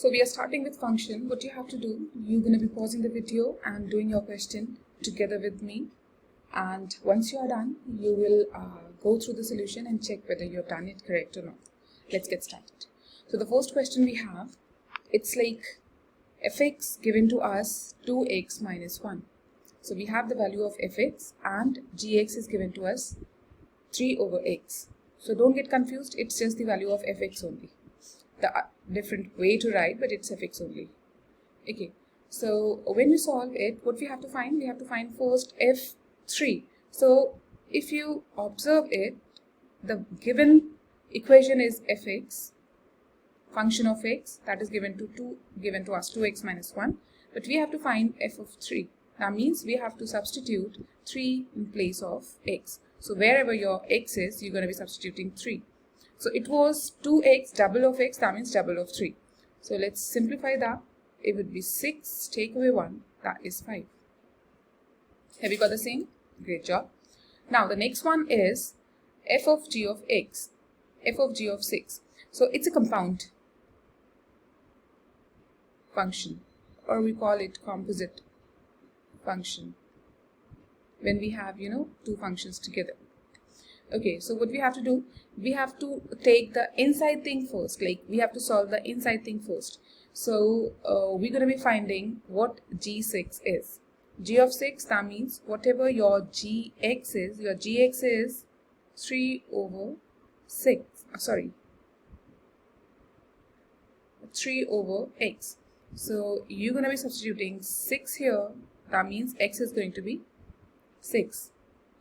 So we are starting with function. What you have to do, you're going to be pausing the video and doing your question together with me. And once you are done, you will go through the solution and check whether you have done it correct or not. Let's get started. So the first question we have, it's like fx given to us 2x minus 1. So we have the value of fx and gx is given to us 3 over x. So don't get confused, it's just the value of fx only. The different way to write, but it's fx only. Okay, so when we solve it, what we have to find? We have to find first f3. So if you observe it, the given equation is fx, function of x, that is given to us 2x minus 1, but we have to find f of 3. That means we have to substitute 3 in place of x. So wherever your x is, you're going to be substituting 3. So it was 2x, double of x, that means double of 3. So let's simplify that. It would be 6, take away 1, that is 5. Have you got the same? Great job. Now the next one is f of g of x, f of g of 6. So it's a compound function, or we call it composite function when we have, two functions together. Okay, so what we have to do, we have to take the inside thing first, like we have to solve the inside thing first. So we're going to be finding what G6 is. G of 6, that means whatever your Gx is, your Gx is 3 over 6, 3 over x. So you're going to be substituting 6 here, that means x is going to be 6.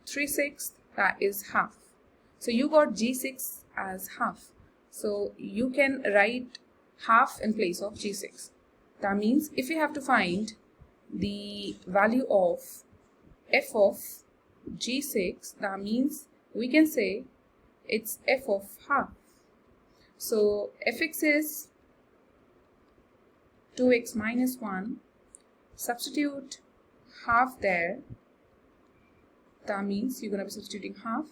3/6, that is half. So you got G6 as half. So you can write half in place of G6. That means if you have to find the value of f of G6, that means we can say it's f of half. So fx is 2x minus 1. Substitute half there. That means you're going to be substituting half.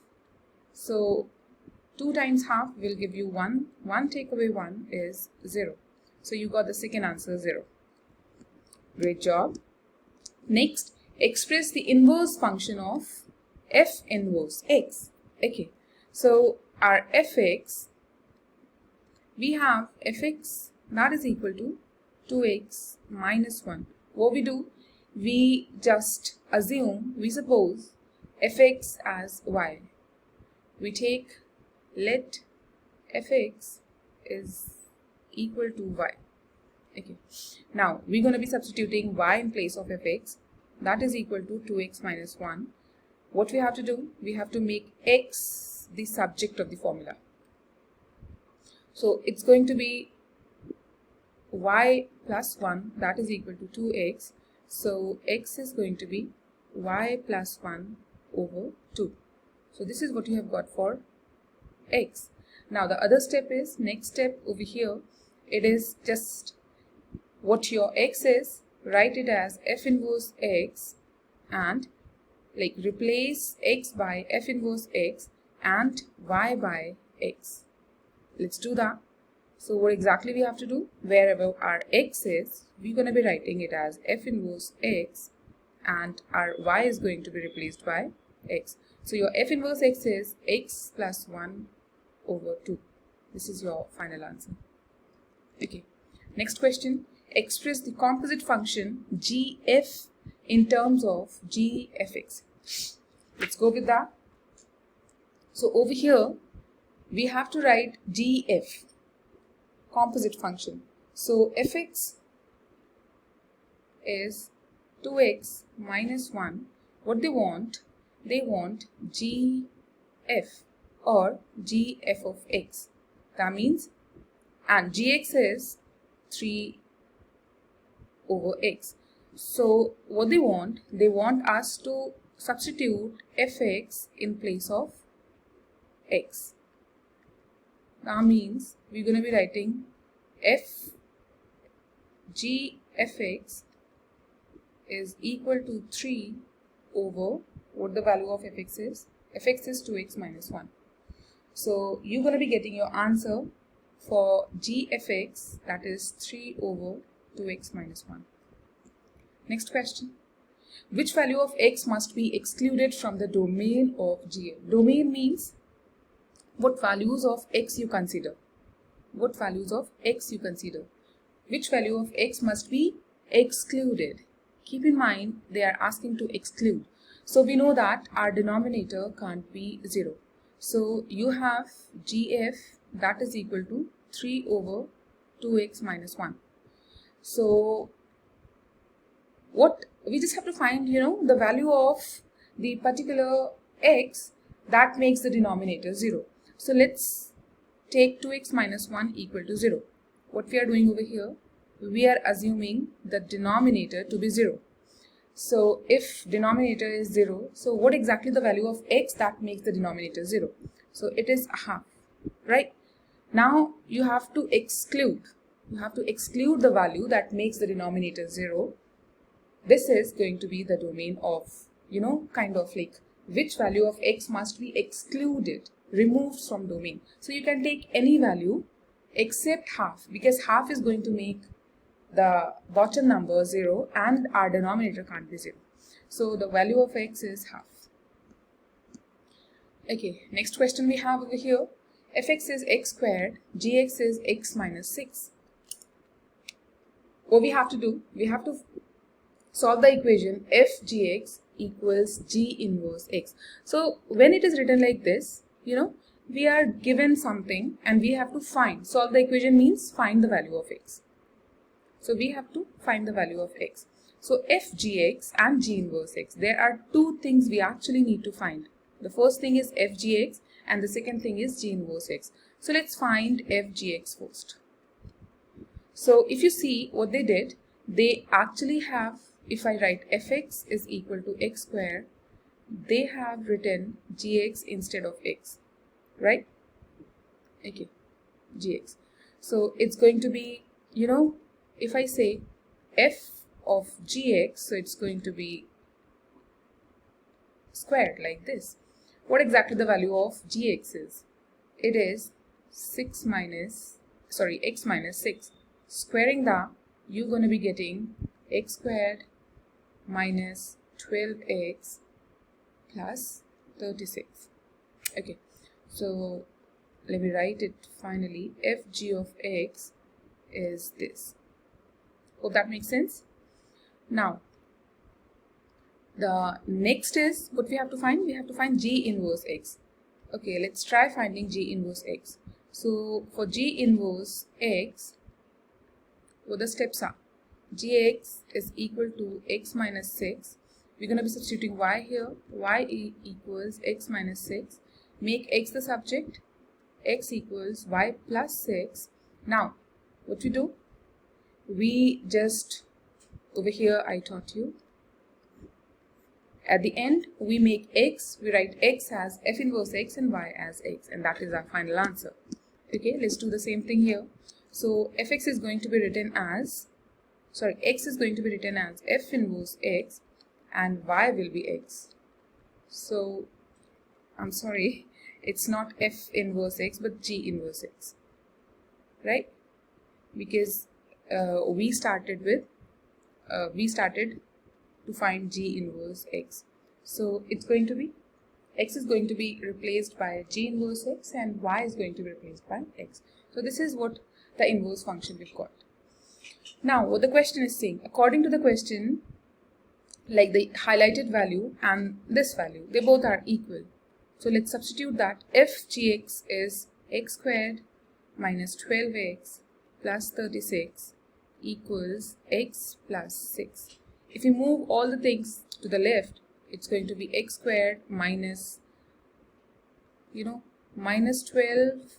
So 2 times half will give you 1. 1 take away 1 is 0. So you got the second answer, 0. Great job. Next, express the inverse function of f inverse x. Okay, so our fx, we have fx that is equal to 2x minus 1. What we do, we just assume, we suppose fx as y. We take, let fx is equal to y. Okay, now we're going to be substituting y in place of fx, that is equal to 2x minus 1. What we have to do, we have to make x the subject of the formula. So it's going to be y plus 1, that is equal to 2x. So x is going to be y plus 1 over 2. So this is what you have got for x. Now the other step is, next step over here, it is just what your x is, write it as f inverse x and like replace x by f inverse x and y by x. Let's do that. So what exactly we have to do, wherever our x is, we're going to be writing it as f inverse x and our y is going to be replaced by x. So your f inverse x is x plus 1 over 2. This is your final answer. Okay, next question. Express the composite function gf in terms of gfx. Let's go with that. So over here, we have to write gf, composite function. So fx is 2x minus 1. What they want gf or gf of x. That means, and gx is 3 over x. So what they want us to substitute fx in place of x. That means we're going to be writing f gfx is equal to 3 over what the value of fx is. Fx is 2x minus 1. So you're going to be getting your answer for g f x, that is 3 over 2x minus 1. Next question. Which value of x must be excluded from the domain of Gf? Domain means what values of x you consider. What values of x you consider. Which value of x must be excluded? Keep in mind they are asking to exclude. So we know that our denominator can't be 0. So you have Gf that is equal to 3 over 2x minus 1. So what we just have to find, the value of the particular x that makes the denominator 0. So let's take 2x minus 1 equal to 0. What we are doing over here, we are assuming the denominator to be 0. So if denominator is 0, so what exactly the value of x that makes the denominator 0? So it is half, right? Now you have to exclude. You have to exclude the value that makes the denominator 0. This is going to be the domain of, kind of like which value of x must be excluded, removed from domain. So you can take any value except half, because half is going to make the bottom number 0 and our denominator can't be 0. So the value of x is half. Okay, next question we have over here. Fx is x squared, gx is x minus 6. What we have to do, we have to solve the equation f gx equals g inverse x. So when it is written like this, we are given something and we have to solve the equation means find the value of x. So we have to find the value of x. So f gx and g inverse x, there are two things we actually need to find. The first thing is f gx and the second thing is g inverse x. So let's find f gx first. So if you see what they did, they actually have, if I write fx is equal to x squared, they have written gx instead of x, right? Okay, gx. So it's going to be, if I say f of gx, so it's going to be squared like this. What exactly the value of gx is? It is x minus 6. Squaring that, you're going to be getting x squared minus 12x plus 36. Okay, so let me write it finally. Fg of x is this. Hope that makes sense. Now the next is what we have to find. We have to find g inverse x. Okay, let's try finding g inverse x. So for g inverse x, what the steps are? Gx is equal to x minus 6. We're going to be substituting y here. Y equals x minus 6. Make x the subject. X equals y plus 6. Now, what we do? We just, over here I taught you. At the end, we make x, we write x as f inverse x and y as x. And that is our final answer. Okay, let's do the same thing here. So, fx is going to be written as, x is going to be written as f inverse x and y will be x. So, I'm sorry, it's not f inverse x but g inverse x, right? Because we started to find g inverse x. So, it's going to be, x is going to be replaced by g inverse x and y is going to be replaced by x. So, this is what the inverse function we've got. Now, what the question is saying, according to the question, like the highlighted value and this value, they both are equal. So let's substitute that. F gx is x squared minus 12x plus 36 equals x plus 6. If you move all the things to the left, it's going to be x squared minus, minus 12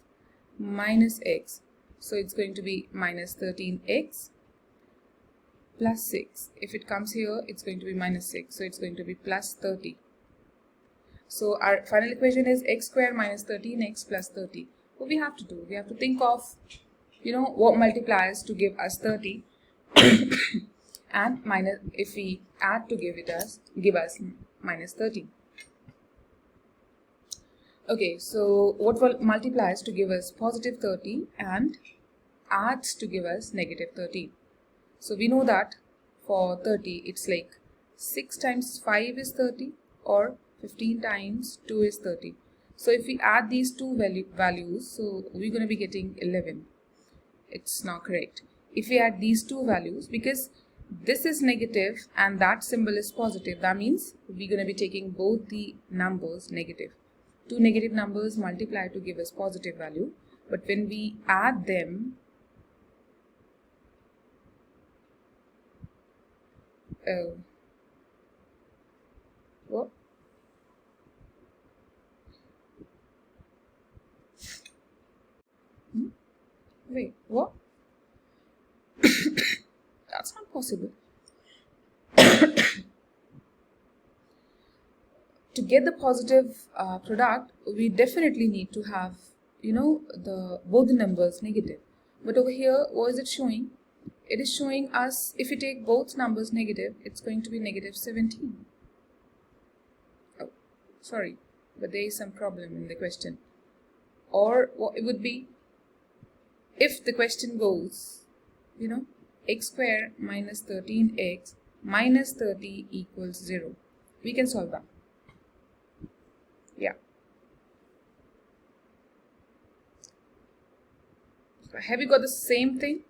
minus x. So it's going to be minus 13x plus 6. If it comes here, it's going to be minus 6. So it's going to be plus 30. So our final equation is x squared minus 13x plus 30. What we have to do? We have to think of, what multipliers to give us 30 and minus, if we add to give us minus 30. Okay, so what will multiplies to give us positive 30 and adds to give us negative 30. So we know that for 30 it's like 6 times 5 is 30 or 15 times 2 is 30. So if we add these two values, so we're going to be getting 11. It's not correct. If we add these two values, because this is negative and that symbol is positive, that means we're going to be taking both the numbers negative. Two negative numbers multiply to give us positive value, but when we add them, what? Wait, what? That's not possible. To get the positive product, we definitely need to have, both the numbers negative. But over here, what is it showing? It is showing us, if we take both numbers negative, it's going to be negative 17. Oh, sorry, but there is some problem in the question. Or what it would be, if the question goes, x square minus 13x minus 30 equals 0. We can solve that. Yeah. Have you got the same thing?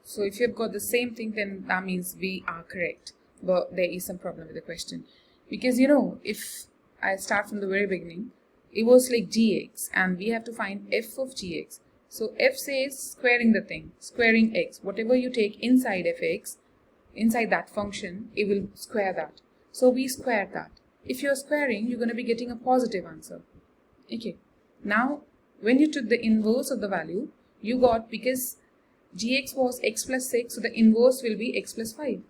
So if you've got the same thing, then that means we are correct. But there is some problem with the question. Because if I start from the very beginning, it was like gx and we have to find f of gx. So f says squaring the thing, squaring x. Whatever you take inside fx, inside that function, it will square that. So we square that. If you're squaring, you're going to be getting a positive answer. Okay. Now, when you took the inverse of the value, you got, because gx was x plus 6, so the inverse will be x plus 5.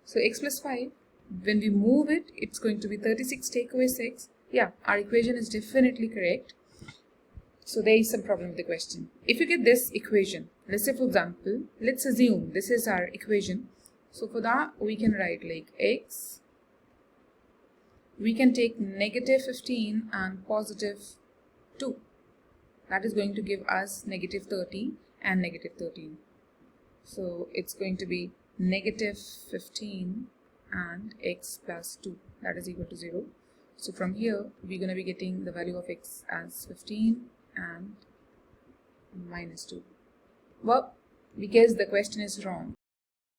So x plus 5, when we move it, it's going to be 36 take away 6. Yeah, our equation is definitely correct. So there is some problem with the question. If you get this equation, let's say for example, let's assume this is our equation. So for that, we can write like x. We can take negative 15 and positive 2. That is going to give us negative 30 and negative 13. So it's going to be negative 15 and x plus 2. That is equal to 0. So from here, we're going to be getting the value of x as 15 and minus 2. Well, because the question is wrong,